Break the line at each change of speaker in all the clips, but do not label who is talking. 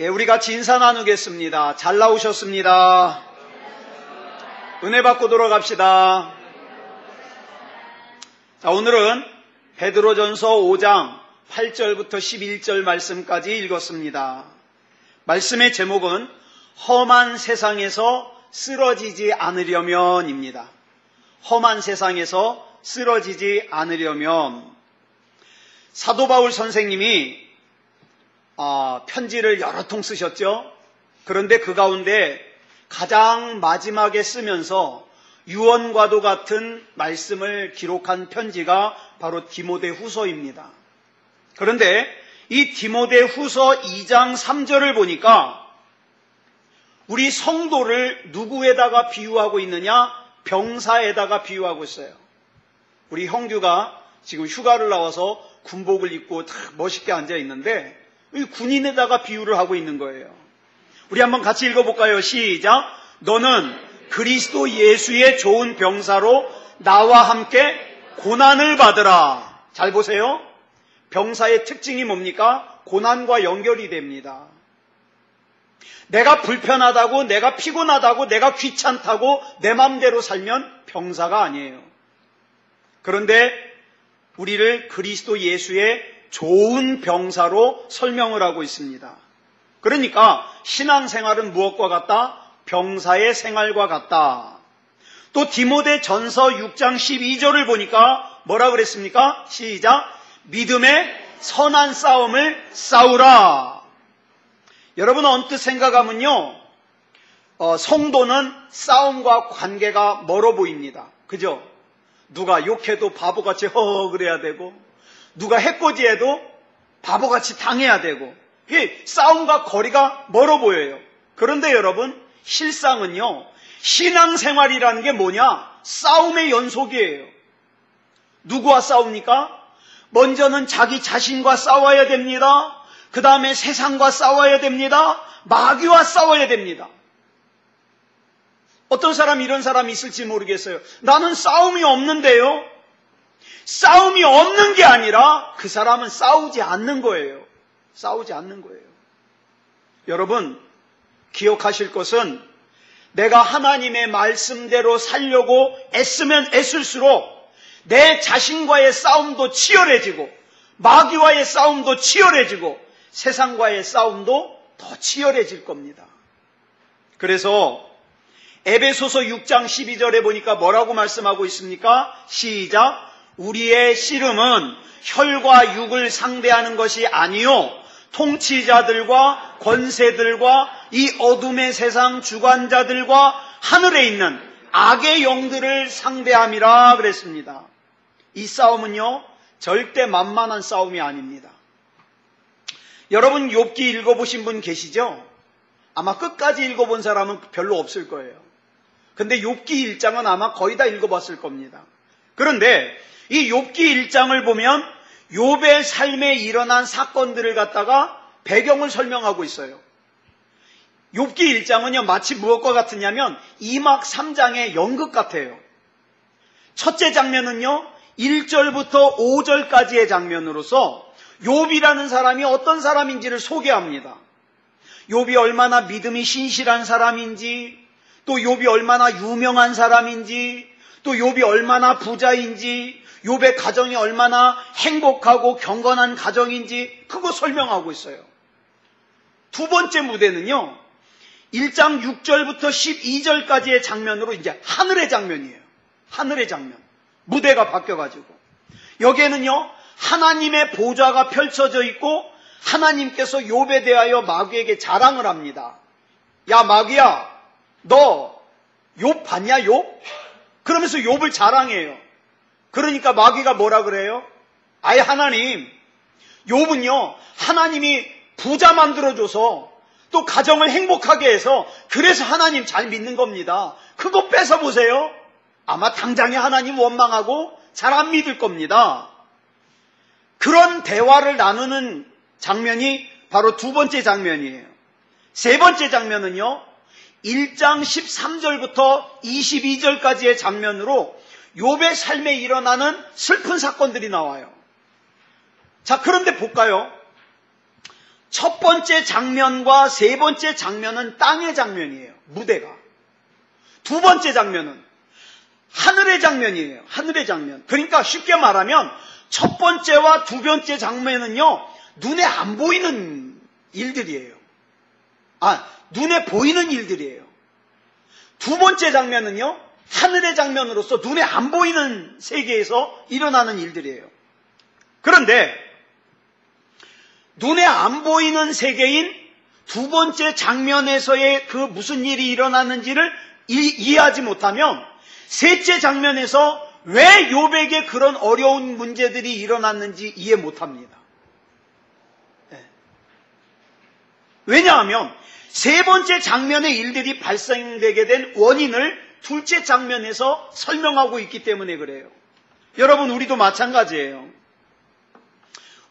예, 우리 같이 인사 나누겠습니다. 잘 나오셨습니다. 은혜 받고 돌아갑시다. 자, 오늘은 베드로전서 5장 8절부터 11절 말씀까지 읽었습니다. 말씀의 제목은 험한 세상에서 쓰러지지 않으려면입니다. 험한 세상에서 쓰러지지 않으려면. 사도 바울 선생님이 편지를 여러 통 쓰셨죠. 그런데 그 가운데 가장 마지막에 쓰면서 유언과도 같은 말씀을 기록한 편지가 바로 디모데후서입니다. 그런데 이 디모데후서 2장 3절을 보니까 우리 성도를 누구에다가 비유하고 있느냐? 병사에다가 비유하고 있어요. 우리 형규가 지금 휴가를 나와서 군복을 입고 다 멋있게 앉아 있는데 군인에다가 비유를 하고 있는 거예요. 우리 한번 같이 읽어볼까요? 시작. 너는 그리스도 예수의 좋은 병사로 나와 함께 고난을 받으라. 잘 보세요. 병사의 특징이 뭡니까? 고난과 연결이 됩니다. 내가 불편하다고, 내가 피곤하다고, 내가 귀찮다고 내 맘대로 살면 병사가 아니에요. 그런데 우리를 그리스도 예수의 좋은 병사로 설명을 하고 있습니다. 그러니까 신앙생활은 무엇과 같다? 병사의 생활과 같다. 또 디모데 전서 6장 12절을 보니까 뭐라 그랬습니까? 시작. 믿음의 선한 싸움을 싸우라. 여러분 언뜻 생각하면요, 성도는 싸움과 관계가 멀어 보입니다. 그죠? 누가 욕해도 바보같이 허허 그래야 되고, 누가 해코지해도 바보같이 당해야 되고, 이게 싸움과 거리가 멀어 보여요. 그런데 여러분, 실상은요, 신앙생활이라는 게 뭐냐? 싸움의 연속이에요. 누구와 싸웁니까? 먼저는 자기 자신과 싸워야 됩니다. 그 다음에 세상과 싸워야 됩니다. 마귀와 싸워야 됩니다. 어떤 사람 이런 사람이 있을지 모르겠어요. 나는 싸움이 없는데요. 싸움이 없는 게 아니라 그 사람은 싸우지 않는 거예요. 싸우지 않는 거예요. 여러분, 기억하실 것은 내가 하나님의 말씀대로 살려고 애쓰면 애쓸수록 내 자신과의 싸움도 치열해지고 마귀와의 싸움도 치열해지고 세상과의 싸움도 더 치열해질 겁니다. 그래서 에베소서 6장 12절에 보니까 뭐라고 말씀하고 있습니까? 시작. 우리의 씨름은 혈과 육을 상대하는 것이 아니요 통치자들과 권세들과 이 어둠의 세상 주관자들과 하늘에 있는 악의 영들을 상대함이라 그랬습니다. 이 싸움은요 절대 만만한 싸움이 아닙니다. 여러분 욥기 읽어보신 분 계시죠? 아마 끝까지 읽어본 사람은 별로 없을 거예요. 근데 욥기 1장은 아마 거의 다 읽어봤을 겁니다. 그런데 이 욥기 1장을 보면 욥의 삶에 일어난 사건들을 갖다가 배경을 설명하고 있어요. 욥기 1장은요 마치 무엇과 같으냐면 2막 3장의 연극 같아요. 첫째 장면은요 1절부터 5절까지의 장면으로서 욥이라는 사람이 어떤 사람인지를 소개합니다. 욥이 얼마나 믿음이 신실한 사람인지, 또 욥이 얼마나 유명한 사람인지, 또 욥이 얼마나 부자인지, 욥의 가정이 얼마나 행복하고 경건한 가정인지 그거 설명하고 있어요. 두 번째 무대는요 1장 6절부터 12절까지의 장면으로 이제 하늘의 장면이에요. 하늘의 장면. 무대가 바뀌어가지고 여기에는요 하나님의 보좌가 펼쳐져 있고 하나님께서 욥에 대하여 마귀에게 자랑을 합니다. 야 마귀야, 너 욥 봤냐 욥? 그러면서 욥을 자랑해요. 그러니까 마귀가 뭐라 그래요? 아예 하나님, 욥은요 하나님이 부자 만들어줘서 또 가정을 행복하게 해서 그래서 하나님 잘 믿는 겁니다. 그거 뺏어보세요. 아마 당장에 하나님 원망하고 잘 안 믿을 겁니다. 그런 대화를 나누는 장면이 바로 두 번째 장면이에요. 세 번째 장면은요 1장 13절부터 22절까지의 장면으로 욥의 삶에 일어나는 슬픈 사건들이 나와요. 자, 그런데 볼까요? 첫 번째 장면과 세 번째 장면은 땅의 장면이에요. 무대가. 두 번째 장면은 하늘의 장면이에요. 하늘의 장면. 그러니까 쉽게 말하면 첫 번째와 두 번째 장면은요, 눈에 안 보이는 일들이에요. 눈에 보이는 일들이에요. 두 번째 장면은요, 하늘의 장면으로서 눈에 안 보이는 세계에서 일어나는 일들이에요. 그런데 눈에 안 보이는 세계인 두 번째 장면에서의 그 무슨 일이 일어나는지를 이해하지 못하면 셋째 장면에서 왜 욥에게 그런 어려운 문제들이 일어났는지 이해 못합니다. 왜냐하면 세 번째 장면의 일들이 발생되게 된 원인을 둘째 장면에서 설명하고 있기 때문에 그래요. 여러분, 우리도 마찬가지예요.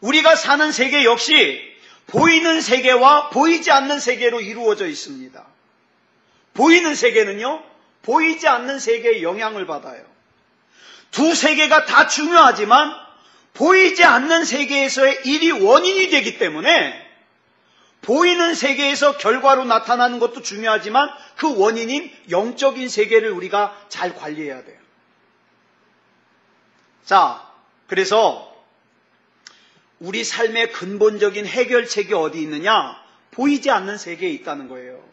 우리가 사는 세계 역시 보이는 세계와 보이지 않는 세계로 이루어져 있습니다. 보이는 세계는요, 보이지 않는 세계에 영향을 받아요. 두 세계가 다 중요하지만 보이지 않는 세계에서의 일이 원인이 되기 때문에 보이는 세계에서 결과로 나타나는 것도 중요하지만 그 원인인 영적인 세계를 우리가 잘 관리해야 돼요. 자, 그래서 우리 삶의 근본적인 해결책이 어디 있느냐? 보이지 않는 세계에 있다는 거예요.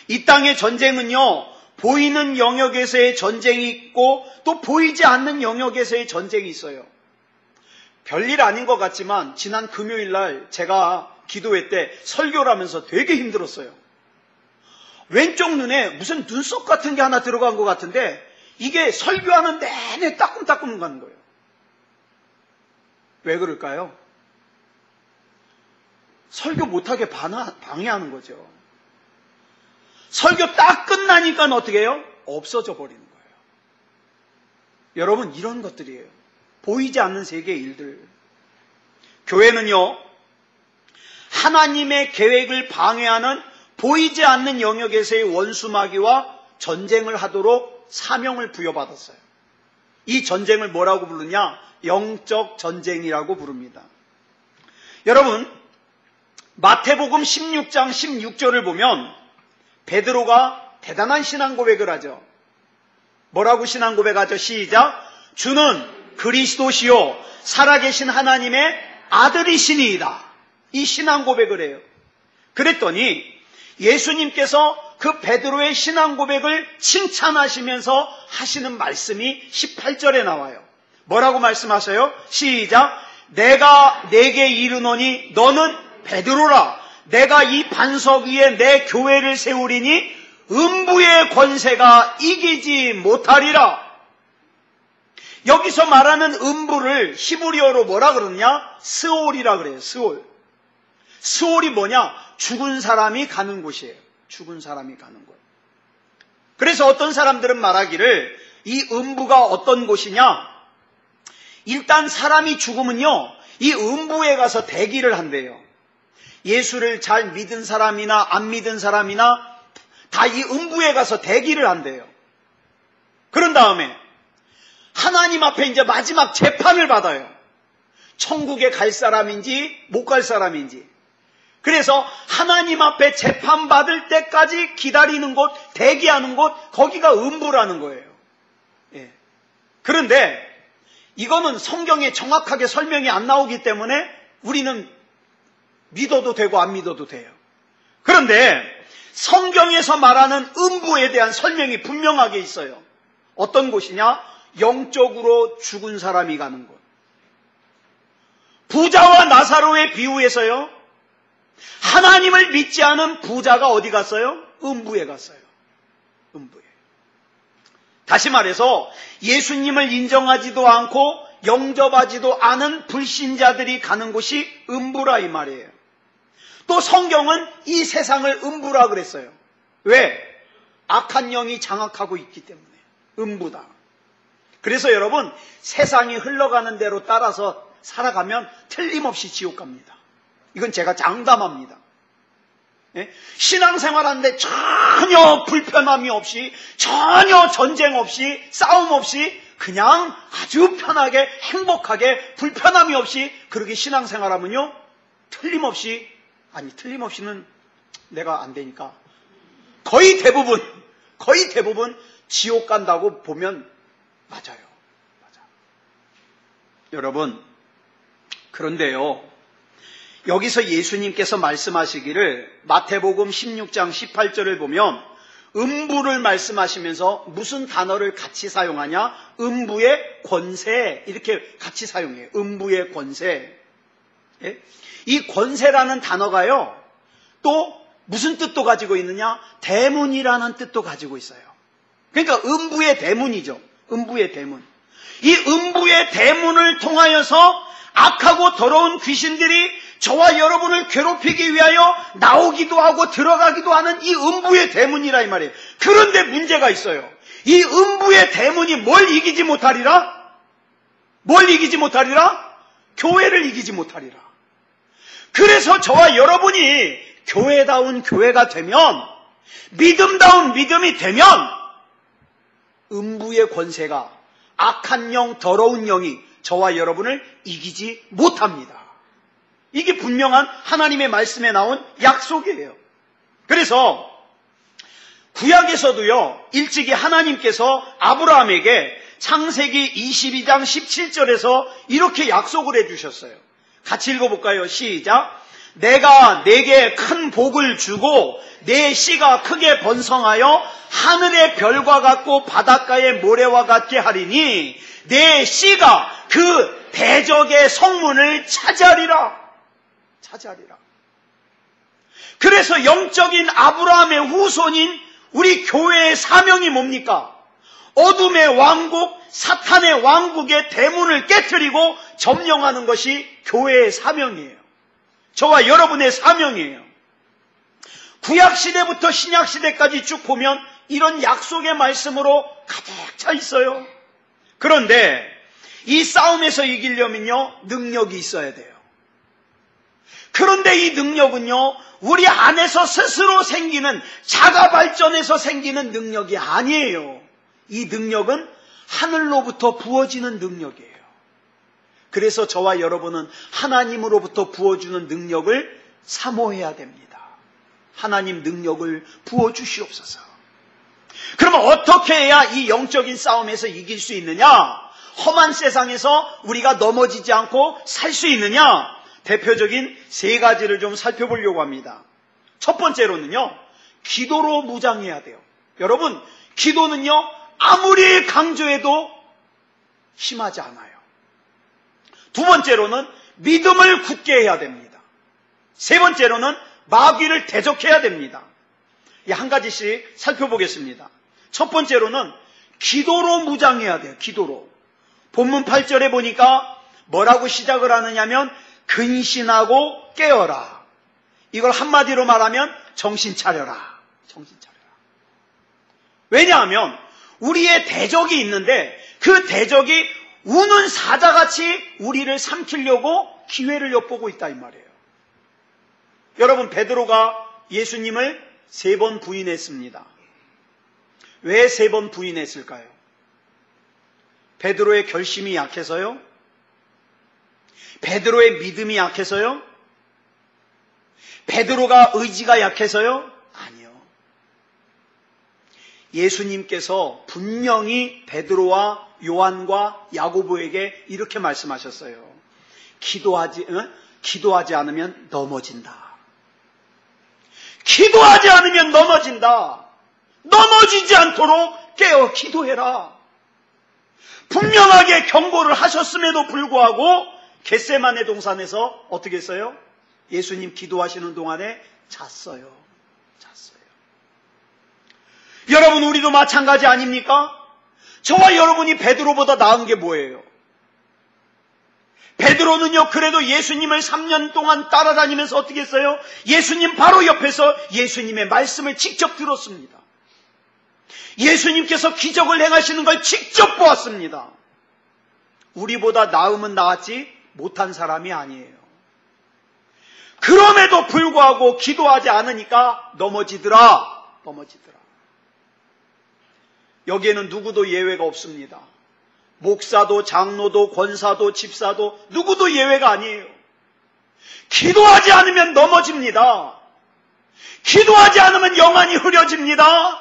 이 땅의 전쟁은요, 보이는 영역에서의 전쟁이 있고 또 보이지 않는 영역에서의 전쟁이 있어요. 별일 아닌 것 같지만 지난 금요일 날 제가 기도회 때 설교를 하면서 되게 힘들었어요. 왼쪽 눈에 무슨 눈썹 같은 게 하나 들어간 것 같은데 이게 설교하는 내내 따끔따끔 가는 거예요. 왜 그럴까요? 설교 못하게 방해하는 거죠. 설교 딱 끝나니까 어떻게 해요? 없어져 버리는 거예요. 여러분, 이런 것들이에요. 보이지 않는 세계의 일들. 교회는요, 하나님의 계획을 방해하는 보이지 않는 영역에서의 원수마귀와 전쟁을 하도록 사명을 부여받았어요. 이 전쟁을 뭐라고 부르냐? 영적 전쟁이라고 부릅니다. 여러분, 마태복음 16장 16절을 보면 베드로가 대단한 신앙 고백을 하죠. 뭐라고 신앙 고백하죠? 시작. 주는 그리스도시요 살아계신 하나님의 아들이시니이다. 이 신앙 고백을 해요. 그랬더니 예수님께서 그 베드로의 신앙 고백을 칭찬하시면서 하시는 말씀이 18절에 나와요. 뭐라고 말씀하세요? 시작. 내가 네게 이르노니 너는 베드로라. 내가 이 반석 위에 내 교회를 세우리니 음부의 권세가 이기지 못하리라. 여기서 말하는 음부를 히브리어로 뭐라 그러냐? 스올이라 그래요. 스올. 스올이 뭐냐? 죽은 사람이 가는 곳이에요. 죽은 사람이 가는 곳. 그래서 어떤 사람들은 말하기를 이 음부가 어떤 곳이냐? 일단 사람이 죽으면요, 이 음부에 가서 대기를 한대요. 예수를 잘 믿은 사람이나 안 믿은 사람이나 다 이 음부에 가서 대기를 한대요. 그런 다음에 하나님 앞에 이제 마지막 재판을 받아요. 천국에 갈 사람인지 못 갈 사람인지. 그래서 하나님 앞에 재판받을 때까지 기다리는 곳, 대기하는 곳, 거기가 음부라는 거예요. 예. 그런데 이거는 성경에 정확하게 설명이 안 나오기 때문에 우리는 믿어도 되고 안 믿어도 돼요. 그런데 성경에서 말하는 음부에 대한 설명이 분명하게 있어요. 어떤 곳이냐? 영적으로 죽은 사람이 가는 곳. 부자와 나사로의 비유에서요, 하나님을 믿지 않은 부자가 어디 갔어요? 음부에 갔어요. 음부에. 다시 말해서 예수님을 인정하지도 않고 영접하지도 않은 불신자들이 가는 곳이 음부라 이 말이에요. 또 성경은 이 세상을 음부라 그랬어요. 왜? 악한 영이 장악하고 있기 때문에 음부다. 그래서 여러분, 세상이 흘러가는 대로 따라서 살아가면 틀림없이 지옥 갑니다. 이건 제가 장담합니다. 예? 신앙생활하는데 전혀 불편함이 없이, 전혀 전쟁 없이, 싸움 없이 그냥 아주 편하게, 행복하게, 불편함이 없이 그렇게 신앙생활하면요, 틀림없이 아니, 틀림없이는 내가 안 되니까 거의 대부분 지옥 간다고 보면 맞아요. 여러분, 그런데요, 여기서 예수님께서 말씀하시기를 마태복음 16장 18절을 보면 음부를 말씀하시면서 무슨 단어를 같이 사용하냐? 음부의 권세, 이렇게 같이 사용해요. 음부의 권세. 예? 이 권세라는 단어가요, 또 무슨 뜻도 가지고 있느냐? 대문이라는 뜻도 가지고 있어요. 그러니까 음부의 대문이죠. 음부의 대문. 이 음부의 대문을 통하여서 악하고 더러운 귀신들이 저와 여러분을 괴롭히기 위하여 나오기도 하고 들어가기도 하는 이 음부의 대문이라 이 말이에요. 그런데 문제가 있어요. 이 음부의 대문이 뭘 이기지 못하리라? 뭘 이기지 못하리라? 교회를 이기지 못하리라. 그래서 저와 여러분이 교회다운 교회가 되면, 믿음다운 믿음이 되면 음부의 권세가, 악한 영, 더러운 영이 저와 여러분을 이기지 못합니다. 이게 분명한 하나님의 말씀에 나온 약속이에요. 그래서 구약에서도요, 일찍이 하나님께서 아브라함에게 창세기 22장 17절에서 이렇게 약속을 해주셨어요. 같이 읽어볼까요? 시작. 내가 내게 큰 복을 주고 내 씨가 크게 번성하여 하늘의 별과 같고 바닷가의 모래와 같게 하리니 내 씨가 그 대적의 성문을 차지하리라. 그래서 영적인 아브라함의 후손인 우리 교회의 사명이 뭡니까? 어둠의 왕국, 사탄의 왕국의 대문을 깨트리고 점령하는 것이 교회의 사명이에요. 저와 여러분의 사명이에요. 구약시대부터 신약시대까지 쭉 보면 이런 약속의 말씀으로 가득 차 있어요. 그런데 이 싸움에서 이기려면요, 능력이 있어야 돼요. 그런데 이 능력은요, 우리 안에서 스스로 생기는, 자가 발전해서 생기는 능력이 아니에요. 이 능력은 하늘로부터 부어지는 능력이에요. 그래서 저와 여러분은 하나님으로부터 부어주는 능력을 사모해야 됩니다. 하나님 능력을 부어주시옵소서. 그러면 어떻게 해야 이 영적인 싸움에서 이길 수 있느냐? 험한 세상에서 우리가 넘어지지 않고 살 수 있느냐? 대표적인 세 가지를 좀 살펴보려고 합니다. 첫 번째로는요, 기도로 무장해야 돼요. 여러분, 기도는요, 아무리 강조해도 심하지 않아요. 두 번째로는 믿음을 굳게 해야 됩니다. 세 번째로는 마귀를 대적해야 됩니다. 한 가지씩 살펴보겠습니다. 첫 번째로는 기도로 무장해야 돼요. 기도로. 본문 8절에 보니까 뭐라고 시작을 하느냐면 근신하고 깨어라. 이걸 한마디로 말하면 정신 차려라. 정신 차려라. 왜냐하면 우리의 대적이 있는데 그 대적이 우는 사자같이 우리를 삼키려고 기회를 엿보고 있다 이 말이에요. 여러분, 베드로가 예수님을 3번 부인했습니다. 왜 3번 부인했을까요? 베드로의 결심이 약해서요? 베드로의 믿음이 약해서요? 베드로가 의지가 약해서요? 아니요. 예수님께서 분명히 베드로와 요한과 야고보에게 이렇게 말씀하셨어요. 기도하지 않으면 넘어진다. 기도하지 않으면 넘어진다. 넘어지지 않도록 깨어 기도해라. 분명하게 경고를 하셨음에도 불구하고 겟세마네 동산에서 어떻게 했어요? 예수님 기도하시는 동안에 잤어요. 여러분, 우리도 마찬가지 아닙니까? 저와 여러분이 베드로보다 나은 게 뭐예요? 베드로는요, 그래도 예수님을 3년 동안 따라다니면서 어떻게 했어요? 예수님 바로 옆에서 예수님의 말씀을 직접 들었습니다. 예수님께서 기적을 행하시는 걸 직접 보았습니다. 우리보다 나음은 나았지 못한 사람이 아니에요. 그럼에도 불구하고 기도하지 않으니까 넘어지더라. 여기에는 누구도 예외가 없습니다. 목사도 장로도 권사도 집사도 누구도 예외가 아니에요. 기도하지 않으면 넘어집니다. 기도하지 않으면 영안이 흐려집니다.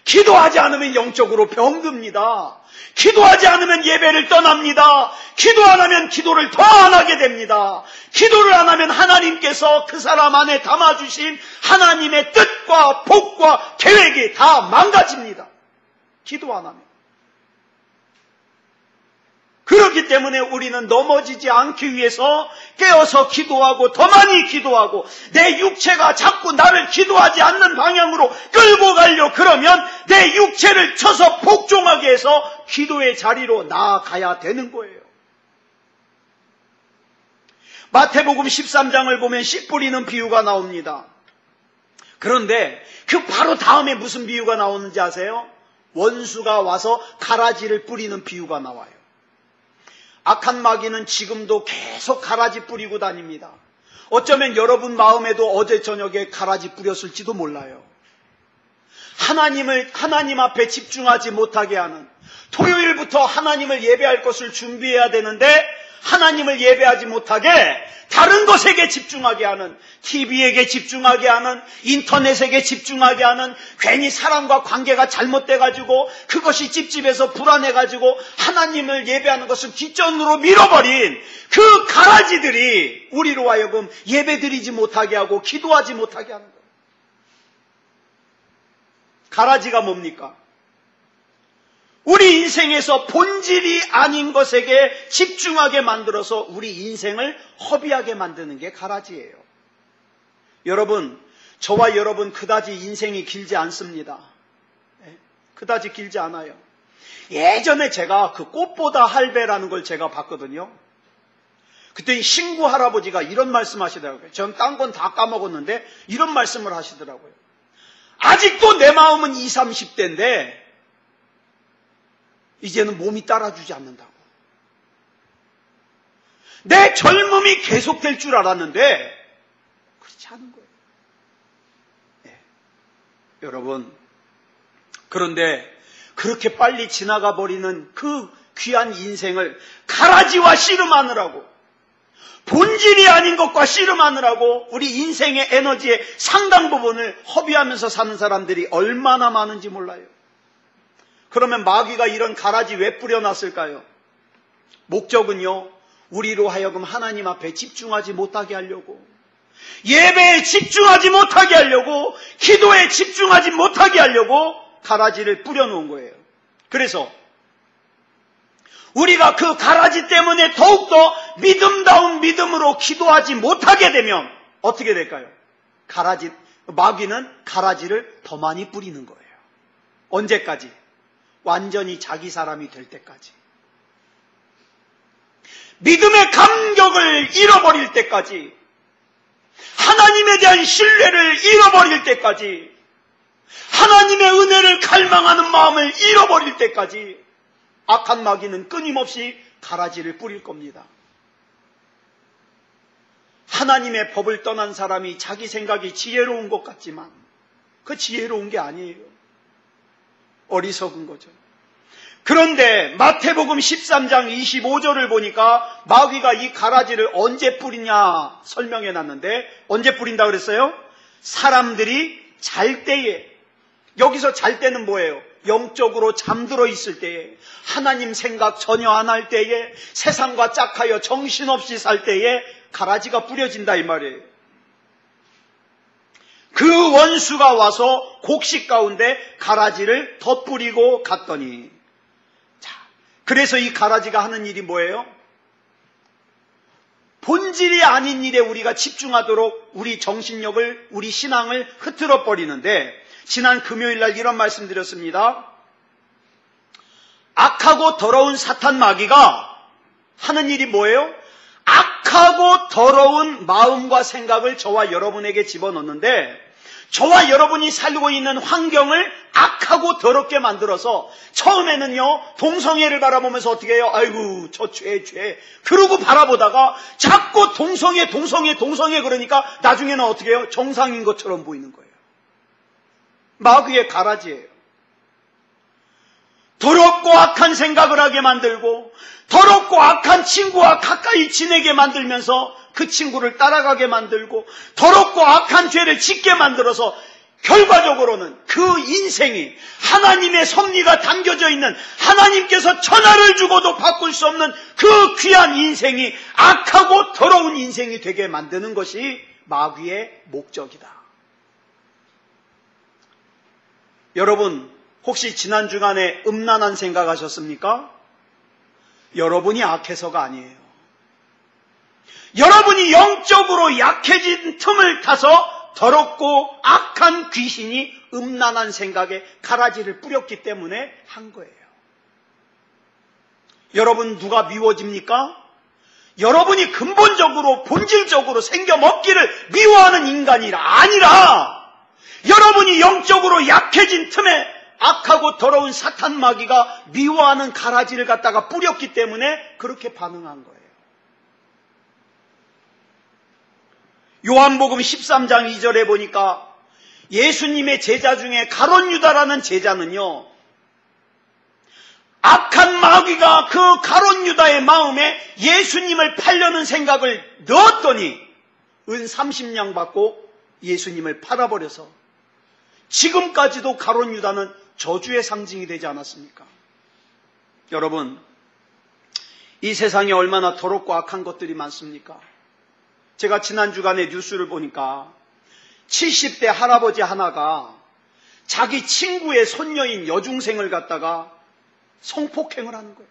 기도하지 않으면 영적으로 병듭니다. 기도하지 않으면 예배를 떠납니다. 기도 안 하면 기도를 더 안 하게 됩니다. 기도를 안 하면 하나님께서 그 사람 안에 담아주신 하나님의 뜻과 복과 계획이 다 망가집니다. 기도 안 하면. 그렇기 때문에 우리는 넘어지지 않기 위해서 깨어서 기도하고 더 많이 기도하고 내 육체가 자꾸 나를 기도하지 않는 방향으로 끌고 가려 그러면 내 육체를 쳐서 복종하게 해서 기도의 자리로 나아가야 되는 거예요. 마태복음 13장을 보면 씨 뿌리는 비유가 나옵니다. 그런데 그 바로 다음에 무슨 비유가 나오는지 아세요? 원수가 와서 가라지를 뿌리는 비유가 나와요. 악한 마귀는 지금도 계속 가라지 뿌리고 다닙니다. 어쩌면 여러분 마음에도 어제 저녁에 가라지 뿌렸을지도 몰라요. 하나님 앞에 집중하지 못하게 하는, 토요일부터 하나님을 예배할 것을 준비해야 되는데 하나님을 예배하지 못하게 다른 것에게 집중하게 하는, TV에게 집중하게 하는, 인터넷에게 집중하게 하는, 괜히 사람과 관계가 잘못돼가지고 그것이 찝찝해서 불안해가지고 하나님을 예배하는 것을 뒷전으로 밀어버린 그 가라지들이 우리로 하여금 예배드리지 못하게 하고 기도하지 못하게 하는 거예요. 가라지가 뭡니까? 우리 인생에서 본질이 아닌 것에게 집중하게 만들어서 우리 인생을 허비하게 만드는 게 가라지예요. 여러분, 저와 여러분 그다지 인생이 길지 않습니다. 그다지 길지 않아요. 예전에 제가 그 꽃보다 할배라는 걸 제가 봤거든요. 그때 신구 할아버지가 이런 말씀 하시더라고요. 전 딴 건 다 까먹었는데 이런 말씀을 하시더라고요. 아직도 내 마음은 20, 30대인데 이제는 몸이 따라주지 않는다고. 내 젊음이 계속될 줄 알았는데 그렇지 않은 거예요. 네. 여러분, 그런데 그렇게 빨리 지나가 버리는 그 귀한 인생을 가라지와 씨름하느라고, 본질이 아닌 것과 씨름하느라고 우리 인생의 에너지의 상당 부분을 허비하면서 사는 사람들이 얼마나 많은지 몰라요. 그러면 마귀가 이런 가라지 왜 뿌려놨을까요? 목적은요, 우리로 하여금 하나님 앞에 집중하지 못하게 하려고, 예배에 집중하지 못하게 하려고, 기도에 집중하지 못하게 하려고 가라지를 뿌려놓은 거예요. 그래서 우리가 그 가라지 때문에 더욱더 믿음다운 믿음으로 기도하지 못하게 되면 어떻게 될까요? 마귀는 가라지를 더 많이 뿌리는 거예요. 언제까지? 완전히 자기 사람이 될 때까지. 믿음의 감격을 잃어버릴 때까지, 하나님에 대한 신뢰를 잃어버릴 때까지, 하나님의 은혜를 갈망하는 마음을 잃어버릴 때까지 악한 마귀는 끊임없이 가라지를 뿌릴 겁니다. 하나님의 법을 떠난 사람이 자기 생각이 지혜로운 것 같지만 그 지혜로운 게 아니에요. 어리석은 거죠. 그런데 마태복음 13장 25절을 보니까 마귀가 이 가라지를 언제 뿌리냐 설명해 놨는데, 언제 뿌린다 그랬어요? 사람들이 잘 때에. 여기서 잘 때는 뭐예요? 영적으로 잠들어 있을 때에, 하나님 생각 전혀 안 할 때에, 세상과 짝하여 정신없이 살 때에 가라지가 뿌려진다 이 말이에요. 그 원수가 와서 곡식 가운데 가라지를 덧뿌리고 갔더니, 자, 그래서 이 가라지가 하는 일이 뭐예요? 본질이 아닌 일에 우리가 집중하도록 우리 정신력을, 우리 신앙을 흐트러 버리는데, 지난 금요일 날 이런 말씀 드렸습니다. 악하고 더러운 사탄 마귀가 하는 일이 뭐예요? 악하고 더러운 마음과 생각을 저와 여러분에게 집어넣는데, 저와 여러분이 살고 있는 환경을 악하고 더럽게 만들어서 처음에는요, 동성애를 바라보면서 어떻게 해요? 아이고 저 죄 그러고 바라보다가 자꾸 동성애 그러니까 나중에는 어떻게 해요? 정상인 것처럼 보이는 거예요. 마귀의 가라지예요. 더럽고 악한 생각을 하게 만들고 더럽고 악한 친구와 가까이 지내게 만들면서 그 친구를 따라가게 만들고 더럽고 악한 죄를 짓게 만들어서 결과적으로는 그 인생이 하나님의 섭리가 담겨져 있는, 하나님께서 천하를 주고도 바꿀 수 없는 그 귀한 인생이 악하고 더러운 인생이 되게 만드는 것이 마귀의 목적이다. 여러분, 혹시 지난 주간에 음란한 생각하셨습니까? 여러분이 악해서가 아니에요. 여러분이 영적으로 약해진 틈을 타서 더럽고 악한 귀신이 음란한 생각에 가라지를 뿌렸기 때문에 한 거예요. 여러분, 누가 미워집니까? 여러분이 근본적으로 본질적으로 생겨먹기를 미워하는 인간이라 아니라 여러분이 영적으로 약해진 틈에 악하고 더러운 사탄 마귀가 미워하는 가라지를 갖다가 뿌렸기 때문에 그렇게 반응한 거예요. 요한복음 13장 2절에 보니까 예수님의 제자 중에 가룟 유다라는 제자는요, 악한 마귀가 그 가룟 유다의 마음에 예수님을 팔려는 생각을 넣었더니 은 30냥 받고 예수님을 팔아버려서 지금까지도 가룟 유다는 저주의 상징이 되지 않았습니까? 여러분, 이 세상에 얼마나 더럽고 악한 것들이 많습니까? 제가 지난 주간에 뉴스를 보니까 70대 할아버지 하나가 자기 친구의 손녀인 여중생을 갖다가 성폭행을 하는 거예요.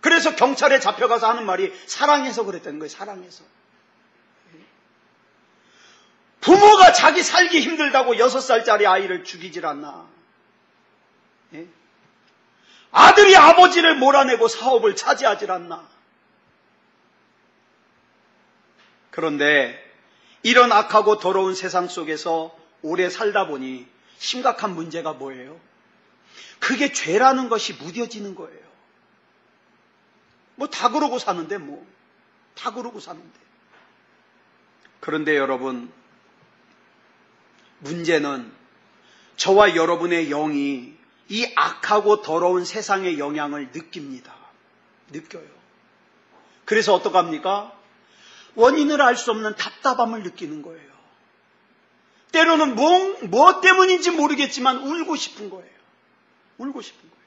그래서 경찰에 잡혀가서 하는 말이 사랑해서 그랬다는 거예요. 사랑해서. 부모가 자기 살기 힘들다고 6살짜리 아이를 죽이질 않나. 아들이 아버지를 몰아내고 사업을 차지하질 않나. 그런데 이런 악하고 더러운 세상 속에서 오래 살다 보니 심각한 문제가 뭐예요? 그게 죄라는 것이 무뎌지는 거예요. 뭐 다 그러고 사는데 다 그러고 사는데. 그런데 여러분, 문제는 저와 여러분의 영이 이 악하고 더러운 세상의 영향을 느낍니다. 느껴요. 그래서 어떡합니까? 원인을 알 수 없는 답답함을 느끼는 거예요. 때로는 뭐 때문인지 모르겠지만 울고 싶은 거예요. 울고 싶은 거예요.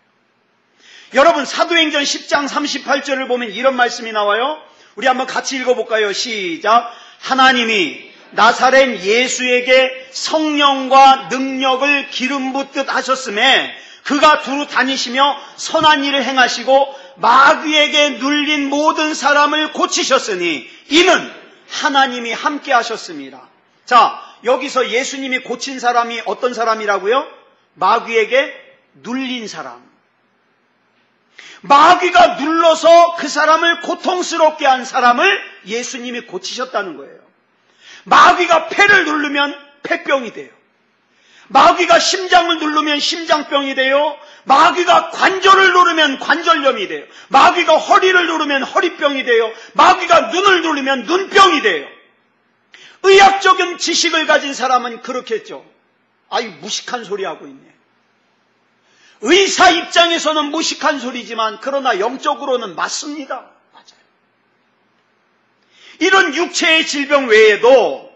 여러분, 사도행전 10장 38절을 보면 이런 말씀이 나와요. 우리 한번 같이 읽어볼까요? 시작. 하나님이 나사렛 예수에게 성령과 능력을 기름 붓듯 하셨음에 그가 두루 다니시며 선한 일을 행하시고 마귀에게 눌린 모든 사람을 고치셨으니 이는 하나님이 함께 하셨습니다. 자, 여기서 예수님이 고친 사람이 어떤 사람이라고요? 마귀에게 눌린 사람. 마귀가 눌러서 그 사람을 고통스럽게 한 사람을 예수님이 고치셨다는 거예요. 마귀가 폐를 누르면 폐병이 돼요. 마귀가 심장을 누르면 심장병이 돼요. 마귀가 관절을 누르면 관절염이 돼요. 마귀가 허리를 누르면 허리병이 돼요. 마귀가 눈을 누르면 눈병이 돼요. 의학적인 지식을 가진 사람은 그렇겠죠. 아유, 무식한 소리 하고 있네. 의사 입장에서는 무식한 소리지만 그러나 영적으로는 맞습니다. 맞아요. 이런 육체의 질병 외에도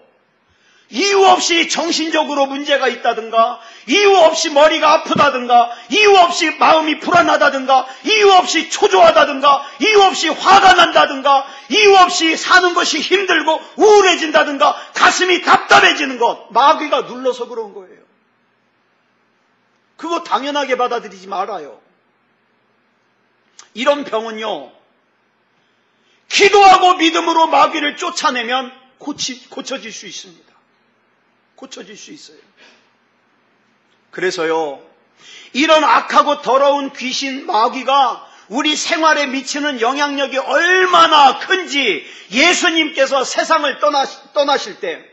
이유 없이 정신적으로 문제가 있다든가, 이유 없이 머리가 아프다든가, 이유 없이 마음이 불안하다든가, 이유 없이 초조하다든가, 이유 없이 화가 난다든가, 이유 없이 사는 것이 힘들고 우울해진다든가, 가슴이 답답해지는 것, 마귀가 눌러서 그런 거예요. 그거 당연하게 받아들이지 말아요. 이런 병은요, 기도하고 믿음으로 마귀를 쫓아내면 고쳐질 수 있습니다. 고쳐질 수 있어요. 그래서요, 이런 악하고 더러운 귀신 마귀가 우리 생활에 미치는 영향력이 얼마나 큰지 예수님께서 세상을 떠나실 때,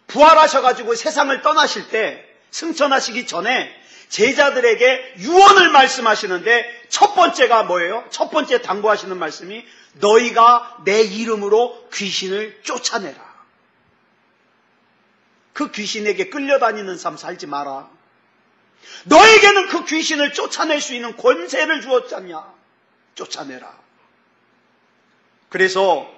부활하셔가지고 세상을 떠나실 때, 승천하시기 전에 제자들에게 유언을 말씀하시는데 첫 번째가 뭐예요? 첫 번째 당부하시는 말씀이 너희가 내 이름으로 귀신을 쫓아내라. 그 귀신에게 끌려다니는 삶 살지 마라. 너에게는 그 귀신을 쫓아낼 수 있는 권세를 주었잖냐. 쫓아내라. 그래서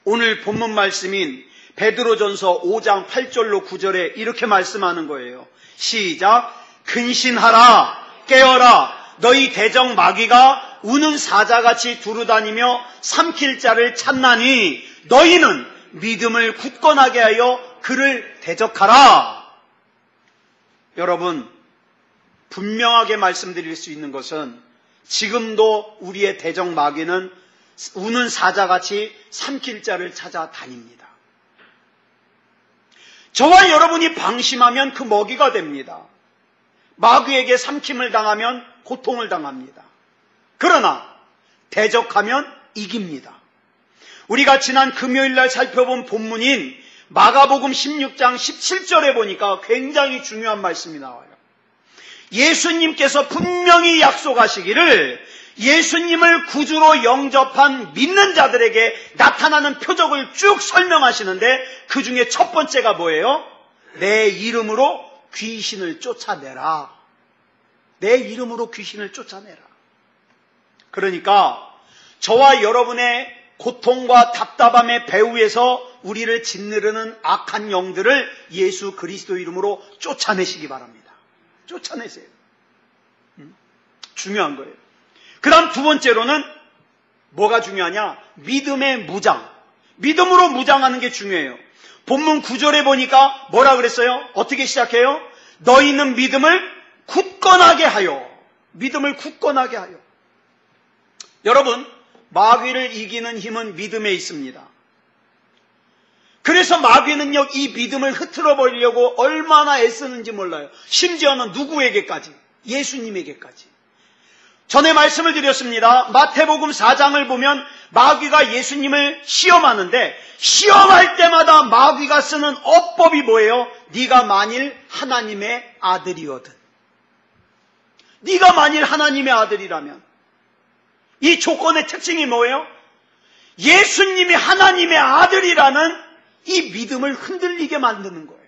오늘 본문 말씀인 베드로전서 5장 8절로 9절에 이렇게 말씀하는 거예요. 시작. 근신하라. 깨어라. 너희 대적 마귀가 우는 사자같이 두루다니며 삼킬 자를 찾나니 너희는 믿음을 굳건하게 하여 그를 대적하라. 여러분, 분명하게 말씀드릴 수 있는 것은 지금도 우리의 대적 마귀는 우는 사자같이 삼킬 자를 찾아다닙니다. 저와 여러분이 방심하면 그 먹이가 됩니다. 마귀에게 삼킴을 당하면 고통을 당합니다. 그러나 대적하면 이깁니다. 우리가 지난 금요일날 살펴본 본문인 마가복음 16장 17절에 보니까 굉장히 중요한 말씀이 나와요. 예수님께서 분명히 약속하시기를 예수님을 구주로 영접한 믿는 자들에게 나타나는 표적을 쭉 설명하시는데 그 중에 첫 번째가 뭐예요? 내 이름으로 귀신을 쫓아내라. 내 이름으로 귀신을 쫓아내라. 그러니까 저와 여러분의 고통과 답답함의 배후에서 우리를 짓누르는 악한 영들을 예수 그리스도 이름으로 쫓아내시기 바랍니다. 쫓아내세요. 중요한 거예요. 그 다음 두 번째로는 뭐가 중요하냐? 믿음의 무장. 믿음으로 무장하는 게 중요해요. 본문 9절에 보니까 뭐라 그랬어요? 어떻게 시작해요? 너희는 믿음을 굳건하게 하여. 믿음을 굳건하게 하여. 여러분, 마귀를 이기는 힘은 믿음에 있습니다. 그래서 마귀는요, 이 믿음을 흐트러 버리려고 얼마나 애쓰는지 몰라요. 심지어는 누구에게까지? 예수님에게까지. 전에 말씀을 드렸습니다. 마태복음 4장을 보면 마귀가 예수님을 시험하는데 시험할 때마다 마귀가 쓰는 어법이 뭐예요? 네가 만일 하나님의 아들이거든. 네가 만일 하나님의 아들이라면. 이 조건의 특징이 뭐예요? 예수님이 하나님의 아들이라는 이 믿음을 흔들리게 만드는 거예요.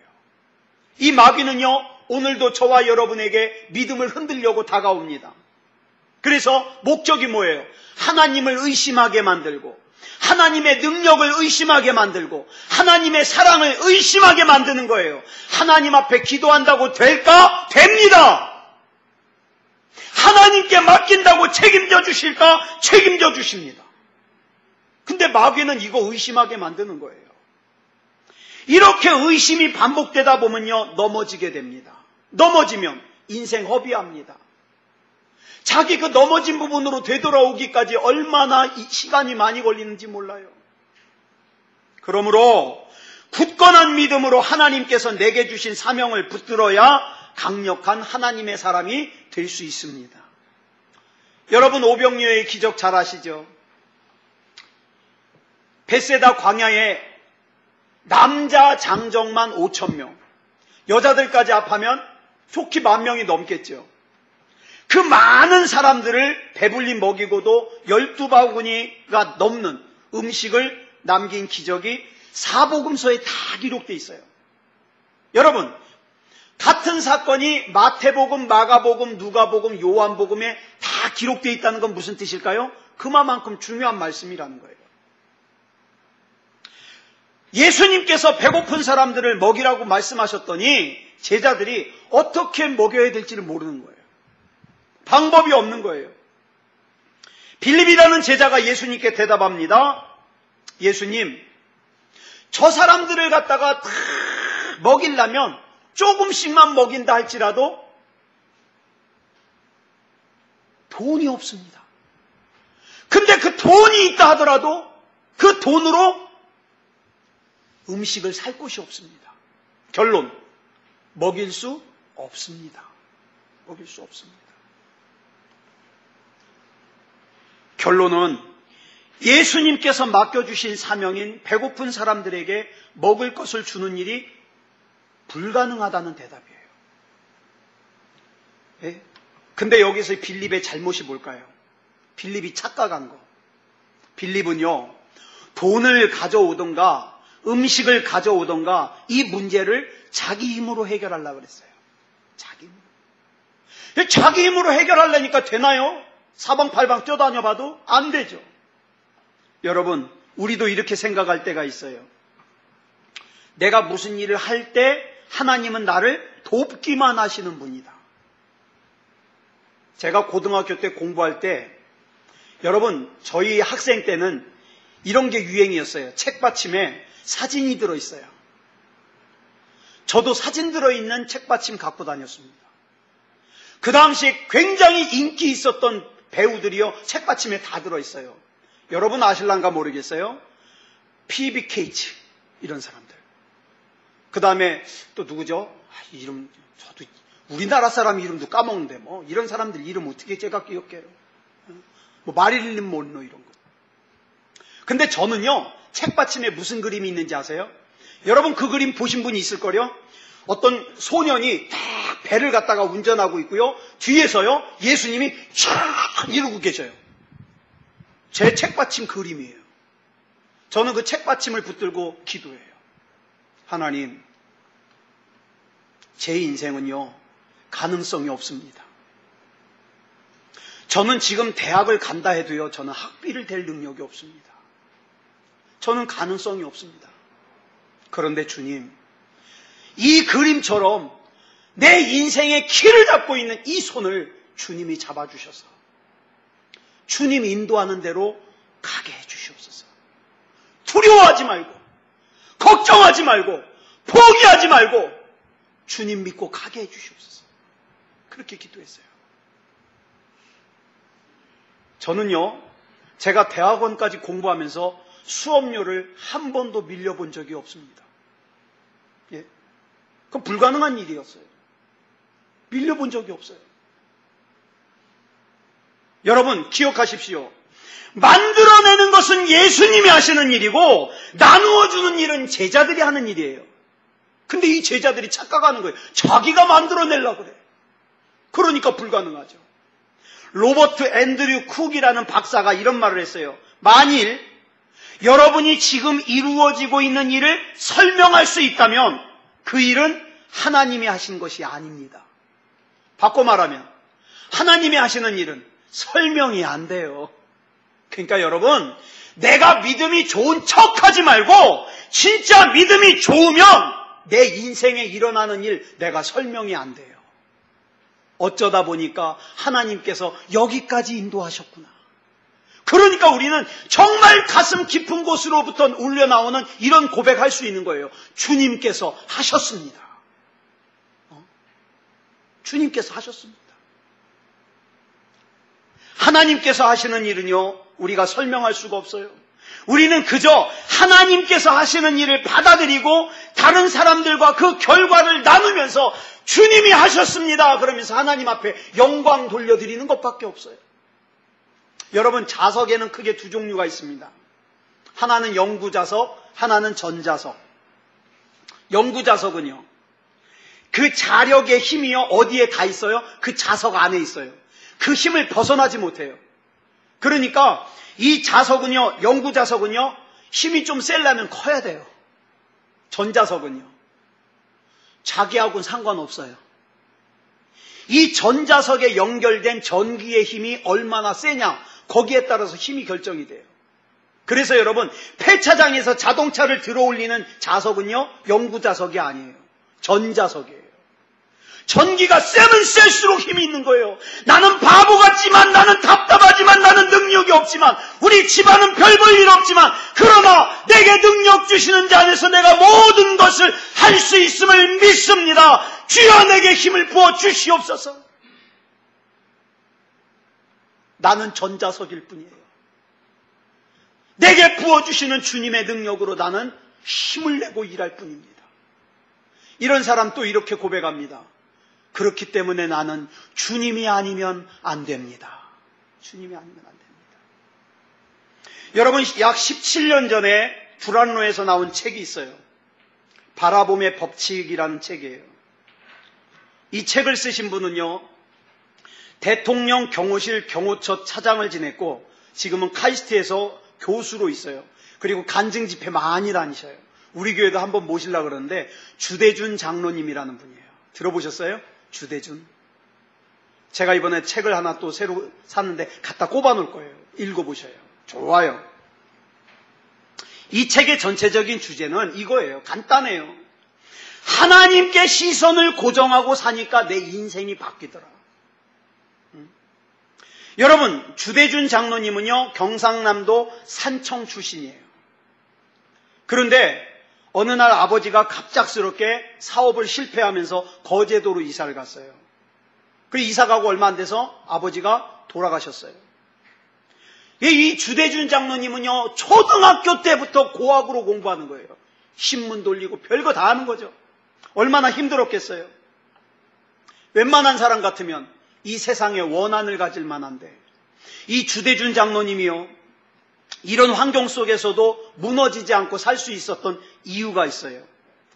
이 마귀는요, 오늘도 저와 여러분에게 믿음을 흔들려고 다가옵니다. 그래서 목적이 뭐예요? 하나님을 의심하게 만들고 하나님의 능력을 의심하게 만들고 하나님의 사랑을 의심하게 만드는 거예요. 하나님 앞에 기도한다고 될까? 됩니다. 하나님께 맡긴다고 책임져 주실까? 책임져 주십니다. 근데 마귀는 이거 의심하게 만드는 거예요. 이렇게 의심이 반복되다 보면요, 넘어지게 됩니다. 넘어지면 인생 허비합니다. 자기 그 넘어진 부분으로 되돌아오기까지 얼마나 시간이 많이 걸리는지 몰라요. 그러므로 굳건한 믿음으로 하나님께서 내게 주신 사명을 붙들어야 강력한 하나님의 사람이 될 수 있습니다. 여러분, 오병이어의 기적 잘 아시죠? 벳세다 광야에 남자 장정만 5,000명, 여자들까지 합하면 좋게 10,000명이 넘겠죠. 그 많은 사람들을 배불리 먹이고도 12바구니가 넘는 음식을 남긴 기적이 사복음서에 다 기록되어 있어요. 여러분, 같은 사건이 마태복음, 마가복음, 누가복음, 요한복음에 다 기록되어 있다는 건 무슨 뜻일까요? 그만큼 중요한 말씀이라는 거예요. 예수님께서 배고픈 사람들을 먹이라고 말씀하셨더니 제자들이 어떻게 먹여야 될지를 모르는 거예요. 방법이 없는 거예요. 빌립이라는 제자가 예수님께 대답합니다. 예수님, 저 사람들을 갖다가 다 먹이려면 조금씩만 먹인다 할지라도 돈이 없습니다. 근데 그 돈이 있다 하더라도 그 돈으로 음식을 살 곳이 없습니다. 결론, 먹일 수 없습니다. 먹일 수 없습니다. 결론은 예수님께서 맡겨주신 사명인 배고픈 사람들에게 먹을 것을 주는 일이 불가능하다는 대답이에요. 예? 근데 여기서 빌립의 잘못이 뭘까요? 빌립이 착각한 거. 빌립은요, 돈을 가져오던가 음식을 가져오던가 이 문제를 자기 힘으로 해결하려고 그랬어요. 자기 힘으로. 자기 힘으로 해결하려니까 되나요? 사방팔방 뛰어다녀봐도 안 되죠. 여러분, 우리도 이렇게 생각할 때가 있어요. 내가 무슨 일을 할 때 하나님은 나를 돕기만 하시는 분이다. 제가 고등학교 때 공부할 때, 여러분, 저희 학생 때는 이런 게 유행이었어요. 책받침에 사진이 들어있어요. 저도 사진 들어있는 책받침 갖고 다녔습니다. 그 당시에 굉장히 인기 있었던 배우들이요, 책받침에 다 들어있어요. 여러분 아실란가 모르겠어요? P.B. 케이츠, 이런 사람들. 그 다음에 또 누구죠? 이름, 저도 우리나라 사람 이름도 까먹는데 뭐 이런 사람들 이름 어떻게 제가 기억해요? 뭐 마릴린 monroe 이런 거. 근데 저는요, 책받침에 무슨 그림이 있는지 아세요? 여러분 그 그림 보신 분이 있을 거요. 어떤 소년이 딱 배를 갖다가 운전하고 있고요, 뒤에서요 예수님이 쫙 이러고 계셔요. 제 책받침 그림이에요. 저는 그 책받침을 붙들고 기도해요. 하나님, 제 인생은요 가능성이 없습니다. 저는 지금 대학을 간다 해도요, 저는 학비를 댈 능력이 없습니다. 저는 가능성이 없습니다. 그런데 주님, 이 그림처럼 내 인생의 키를 잡고 있는 이 손을 주님이 잡아주셔서 주님이 인도하는 대로 가게 해주시옵소서. 두려워하지 말고, 걱정하지 말고, 포기하지 말고 주님 믿고 가게 해주시옵소서. 그렇게 기도했어요. 저는요, 제가 대학원까지 공부하면서 수업료를 한 번도 밀려본 적이 없습니다. 예? 그건 불가능한 일이었어요. 밀려본 적이 없어요. 여러분 기억하십시오. 만들어내는 것은 예수님이 하시는 일이고 나누어주는 일은 제자들이 하는 일이에요. 근데 이 제자들이 착각하는 거예요. 자기가 만들어내려고 그래. 그러니까 불가능하죠. 로버트 앤드류 쿡이라는 박사가 이런 말을 했어요. 만일 여러분이 지금 이루어지고 있는 일을 설명할 수 있다면 그 일은 하나님이 하신 것이 아닙니다. 바꿔 말하면 하나님이 하시는 일은 설명이 안 돼요. 그러니까 여러분, 내가 믿음이 좋은 척하지 말고 진짜 믿음이 좋으면 내 인생에 일어나는 일 내가 설명이 안 돼요. 어쩌다 보니까 하나님께서 여기까지 인도하셨구나. 그러니까 우리는 정말 가슴 깊은 곳으로부터 울려나오는 이런 고백할 수 있는 거예요. 주님께서 하셨습니다. 주님께서 하셨습니다. 하나님께서 하시는 일은요, 우리가 설명할 수가 없어요. 우리는 그저 하나님께서 하시는 일을 받아들이고 다른 사람들과 그 결과를 나누면서 주님이 하셨습니다 그러면서 하나님 앞에 영광 돌려드리는 것밖에 없어요. 여러분, 자석에는 크게 두 종류가 있습니다. 하나는 영구자석, 하나는 전자석. 영구자석은요, 그 자력의 힘이요 어디에 가 있어요? 그 자석 안에 있어요. 그 힘을 벗어나지 못해요. 그러니까 이 자석은요, 영구자석은요, 힘이 좀 세려면 커야 돼요. 전자석은요, 자기하고는 상관없어요. 이 전자석에 연결된 전기의 힘이 얼마나 세냐, 거기에 따라서 힘이 결정이 돼요. 그래서 여러분, 폐차장에서 자동차를 들어올리는 자석은요, 영구자석이 아니에요. 전자석이에요. 전기가 세면 셀수록 힘이 있는 거예요. 나는 바보 같지만, 나는 답답하지만, 나는 능력이 없지만, 우리 집안은 별 볼 일 없지만, 그러나 내게 능력 주시는 자 안에서 내가 모든 것을 할 수 있음을 믿습니다. 주여 내게 힘을 부어 주시옵소서. 나는 전자석일 뿐이에요. 내게 부어주시는 주님의 능력으로 나는 힘을 내고 일할 뿐입니다. 이런 사람 또 이렇게 고백합니다. 그렇기 때문에 나는 주님이 아니면 안 됩니다. 주님이 아니면 안 됩니다. 여러분, 약 17년 전에 불안로에서 나온 책이 있어요. 바라봄의 법칙이라는 책이에요. 이 책을 쓰신 분은요, 대통령 경호실 경호처 차장을 지냈고 지금은 카이스트에서 교수로 있어요. 그리고 간증 집회 많이 다니셔요. 우리 교회도 한번 모시려고 그러는데 주대준 장로님이라는 분이에요. 들어보셨어요? 주대준. 제가 이번에 책을 하나 또 새로 샀는데 갖다 꼽아 놓을 거예요. 읽어보셔요. 좋아요. 이 책의 전체적인 주제는 이거예요. 간단해요. 하나님께 시선을 고정하고 사니까 내 인생이 바뀌더라. 여러분, 주대준 장로님은요, 경상남도 산청 출신이에요. 그런데 어느 날 아버지가 갑작스럽게 사업을 실패하면서 거제도로 이사를 갔어요. 그 이사 가고 얼마 안 돼서 아버지가 돌아가셨어요. 이 주대준 장로님은요, 초등학교 때부터 고학으로 공부하는 거예요. 신문 돌리고 별거 다 하는 거죠. 얼마나 힘들었겠어요. 웬만한 사람 같으면 이 세상에 원한을 가질 만한데, 이 주대준 장로님이요, 이런 환경 속에서도 무너지지 않고 살 수 있었던 이유가 있어요.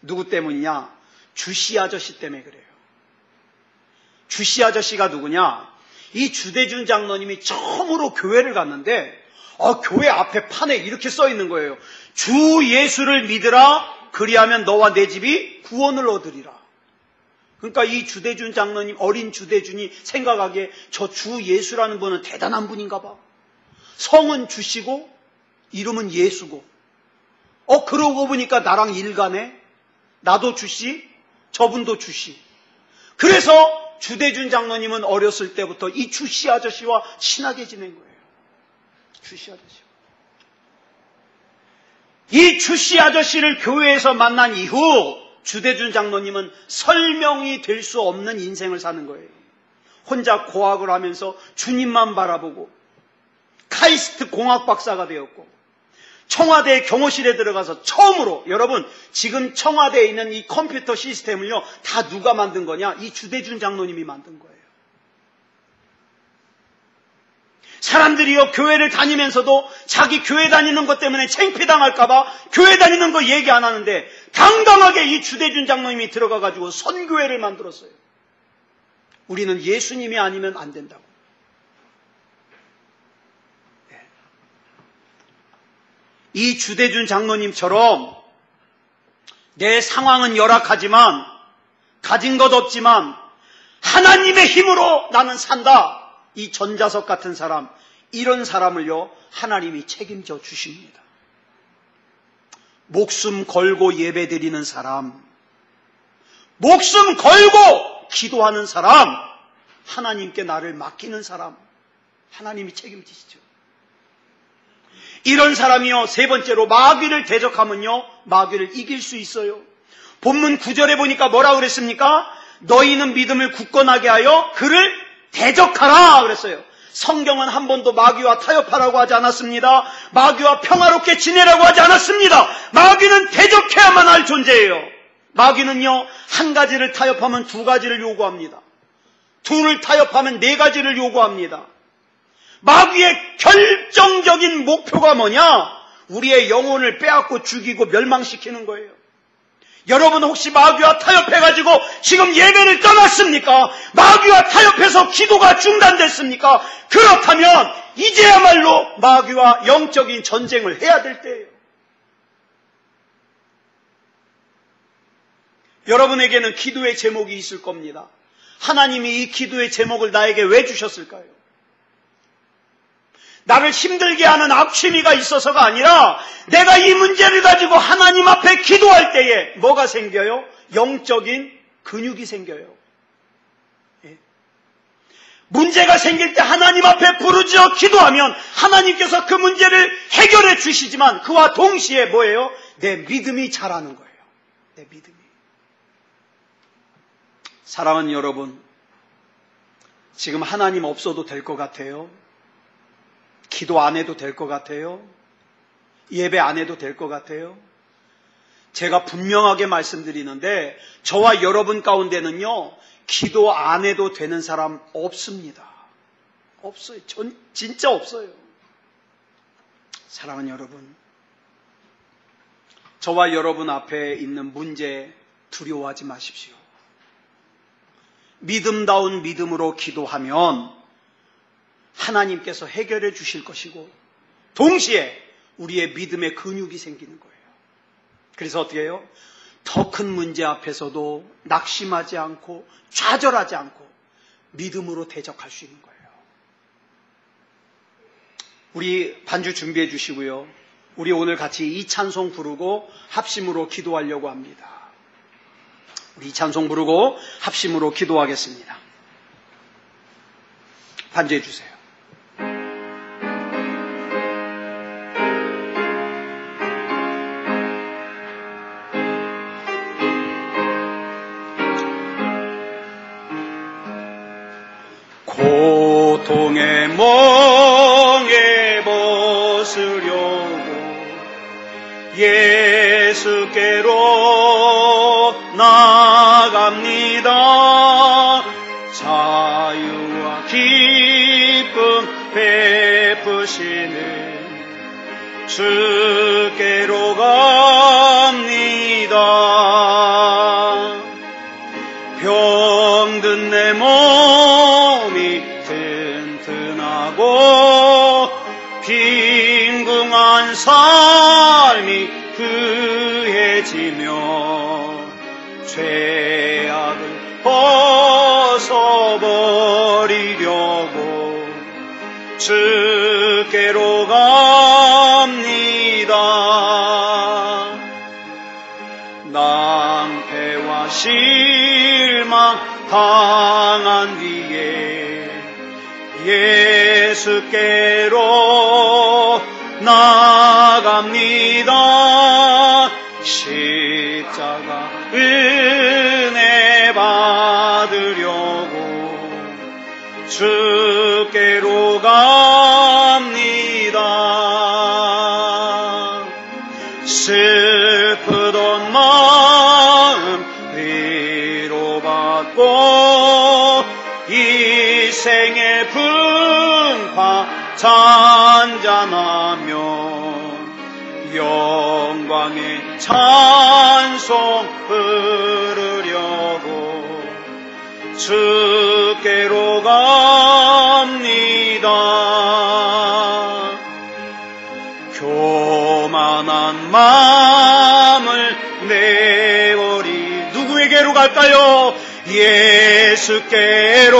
누구 때문이냐? 주씨 아저씨 때문에 그래요. 주씨 아저씨가 누구냐? 이 주대준 장로님이 처음으로 교회를 갔는데, 교회 앞에 판에 이렇게 써 있는 거예요. 주 예수를 믿으라, 그리하면 너와 내 집이 구원을 얻으리라. 그러니까 이 주대준 장로님, 어린 주대준이 생각하기에 저 주 예수라는 분은 대단한 분인가 봐. 성은 주시고 이름은 예수고, 그러고 보니까 나랑 일가네. 나도 주씨, 저분도 주씨. 그래서 주대준 장로님은 어렸을 때부터 이 주씨 아저씨와 친하게 지낸 거예요. 주씨 아저씨. 이 주씨 아저씨를 교회에서 만난 이후 주대준 장로님은 설명이 될 수 없는 인생을 사는 거예요. 혼자 고학을 하면서 주님만 바라보고 카이스트 공학 박사가 되었고, 청와대 경호실에 들어가서 처음으로, 여러분 지금 청와대에 있는 이 컴퓨터 시스템을요 다 누가 만든 거냐? 이 주대준 장로님이 만든 거예요. 사람들이요 교회를 다니면서도 자기 교회 다니는 것 때문에 창피당할까봐 교회 다니는 거 얘기 안 하는데, 당당하게 이 주대준 장로님이 들어가가지고 선교회를 만들었어요. 우리는 예수님이 아니면 안 된다고. 이 주대준 장로님처럼 내 상황은 열악하지만, 가진 것 없지만 하나님의 힘으로 나는 산다, 이 전자석 같은 사람, 이런 사람을요 하나님이 책임져 주십니다. 목숨 걸고 예배드리는 사람, 목숨 걸고 기도하는 사람, 하나님께 나를 맡기는 사람, 하나님이 책임지시죠. 이런 사람이요, 세 번째로 마귀를 대적하면요 마귀를 이길 수 있어요. 본문 9절에 보니까 뭐라고 그랬습니까? 너희는 믿음을 굳건하게 하여 그를 대적하라 그랬어요. 성경은 한 번도 마귀와 타협하라고 하지 않았습니다. 마귀와 평화롭게 지내라고 하지 않았습니다. 마귀는 대적해야만 할 존재예요. 마귀는요 한 가지를 타협하면 두 가지를 요구합니다. 둘을 타협하면 네 가지를 요구합니다. 마귀의 결정적인 목표가 뭐냐? 우리의 영혼을 빼앗고 죽이고 멸망시키는 거예요. 여러분 혹시 마귀와 타협해가지고 지금 예배를 떠났습니까? 마귀와 타협해서 기도가 중단됐습니까? 그렇다면 이제야말로 마귀와 영적인 전쟁을 해야 될 때예요. 여러분에게는 기도의 제목이 있을 겁니다. 하나님이 이 기도의 제목을 나에게 왜 주셨을까요? 나를 힘들게 하는 악취미가 있어서가 아니라, 내가 이 문제를 가지고 하나님 앞에 기도할 때에 뭐가 생겨요? 영적인 근육이 생겨요. 예. 문제가 생길 때 하나님 앞에 부르짖어 기도하면 하나님께서 그 문제를 해결해 주시지만, 그와 동시에 뭐예요? 내 믿음이 자라는 거예요. 내 믿음이. 사랑하는 여러분, 지금 하나님 없어도 될 것 같아요? 기도 안 해도 될 것 같아요? 예배 안 해도 될 것 같아요? 제가 분명하게 말씀드리는데, 저와 여러분 가운데는요 기도 안 해도 되는 사람 없습니다. 없어요. 진짜 없어요. 사랑하는 여러분, 저와 여러분 앞에 있는 문제 두려워하지 마십시오. 믿음다운 믿음으로 기도하면 하나님께서 해결해 주실 것이고, 동시에 우리의 믿음의 근육이 생기는 거예요. 그래서 어떻게 해요? 더 큰 문제 앞에서도 낙심하지 않고 좌절하지 않고 믿음으로 대적할 수 있는 거예요. 우리 반주 준비해 주시고요. 우리 오늘 같이 이 찬송 부르고 합심으로 기도하려고 합니다. 우리 이 찬송 부르고 합심으로 기도하겠습니다. 반주해 주세요. 고통의 멍에 벗으려고 예수께로 나갑니다. 자유와 기쁨 베푸시는 주께로 갑니다. 병든 내 몸이 튼튼하고 빈궁한 삶이 그해지며 죄악을 벗어버리려고 주께로 갑니다. 낭패와 실망 당한 뒤에 예수께로 나갑니다. 십자가 은혜 받으려고 주께로 갑니다. 슬프던 마음 위로받고 이 생의 풍파 잔잔하며 영광의 찬송 부르려고 주께로 갑니다. 교만한 마음을 내버리 누구에게로 갈까요? 예수께로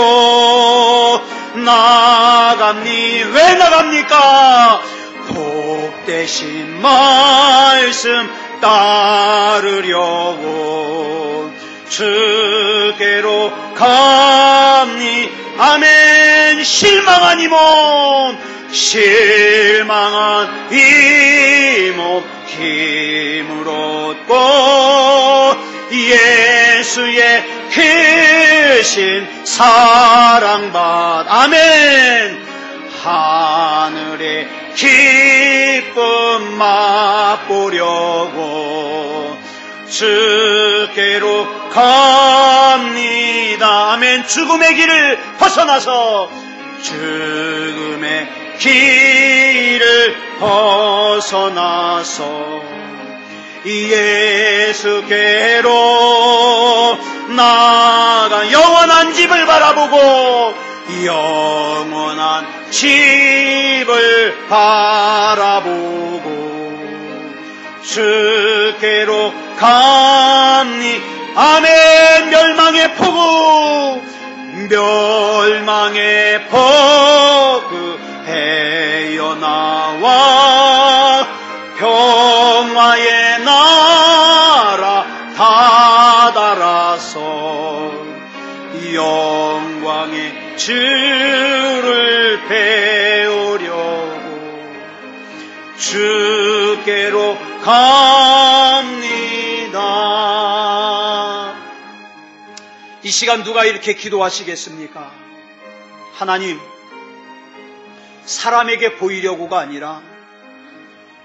나갑니. 왜 나갑니까? 복되신 말씀 따르려고 주께로 갑니. 아멘. 실망한 이 몸, 실망한 이 몸 힘을 얻고 예수의 크신 사랑받. 아멘. 하늘의 기쁨 맛보려고 주께로 갑니다. 아멘. 죽음의 길을 벗어나서 죽음의 길을 벗어나서 예수께로 나가 영원한 집을 바라보고 영원한 집을 바라보고 주께로 갑니. 아멘. 멸망의 폭우 헤어나와 평화의 나라 다다라서 영광의 주를 배우려고 주께로 갑니다. 이 시간 누가 이렇게 기도하시겠습니까? 하나님, 사람에게 보이려고가 아니라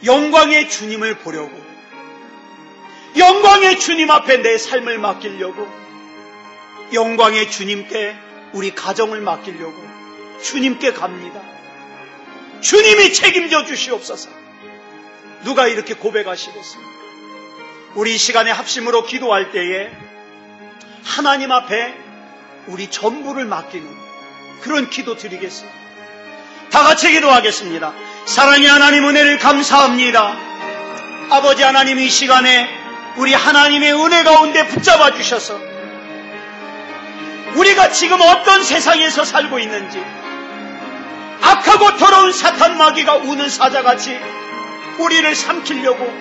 영광의 주님을 보려고, 영광의 주님 앞에 내 삶을 맡기려고, 영광의 주님께 우리 가정을 맡기려고 주님께 갑니다. 주님이 책임져 주시옵소서. 누가 이렇게 고백하시겠습니까? 우리 이 시간에 합심으로 기도할 때에 하나님 앞에 우리 전부를 맡기는 그런 기도 드리겠습니다. 다 같이 기도하겠습니다. 사랑의 하나님, 은혜를 감사합니다. 아버지 하나님, 이 시간에 우리 하나님의 은혜 가운데 붙잡아 주셔서 우리가 지금 어떤 세상에서 살고 있는지, 악하고 더러운 사탄 마귀가 우는 사자같이 우리를 삼키려고,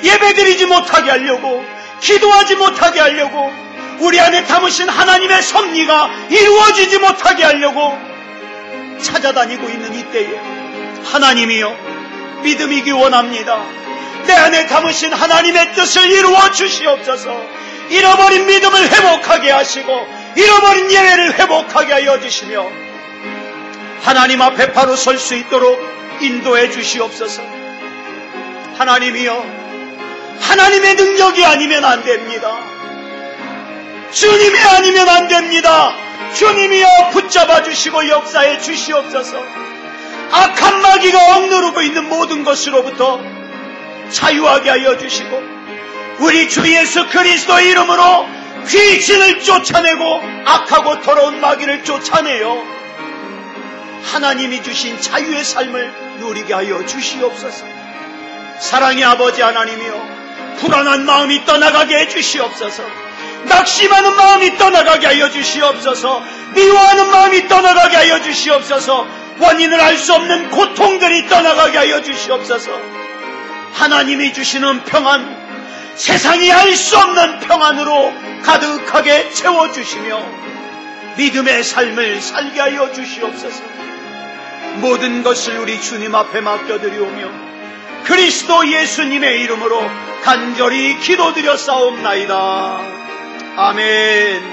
예배드리지 못하게 하려고, 기도하지 못하게 하려고, 우리 안에 담으신 하나님의 섭리가 이루어지지 못하게 하려고 찾아다니고 있는 이때에 하나님이여, 믿음이기 원합니다. 내 안에 담으신 하나님의 뜻을 이루어 주시옵소서. 잃어버린 믿음을 회복하게 하시고 잃어버린 예배를 회복하게 하여 주시며 하나님 앞에 바로 설 수 있도록 인도해 주시옵소서. 하나님이여, 하나님의 능력이 아니면 안 됩니다. 주님이 아니면 안 됩니다. 주님이여, 붙잡아 주시고 역사해 주시옵소서. 악한 마귀가 억누르고 있는 모든 것으로부터 자유하게 하여 주시고 우리 주 예수 그리스도의 이름으로 귀신을 쫓아내고 악하고 더러운 마귀를 쫓아내어 하나님이 주신 자유의 삶을 누리게 하여 주시옵소서. 사랑의 아버지 하나님이여, 불안한 마음이 떠나가게 해 주시옵소서. 낙심하는 마음이 떠나가게 하여 주시옵소서. 미워하는 마음이 떠나가게 하여 주시옵소서. 원인을 알 수 없는 고통들이 떠나가게 하여 주시옵소서. 하나님이 주시는 평안, 세상이 알 수 없는 평안으로 가득하게 채워주시며 믿음의 삶을 살게 하여 주시옵소서. 모든 것을 우리 주님 앞에 맡겨드리오며 그리스도 예수님의 이름으로 간절히 기도드려 싸움나이다. 아멘.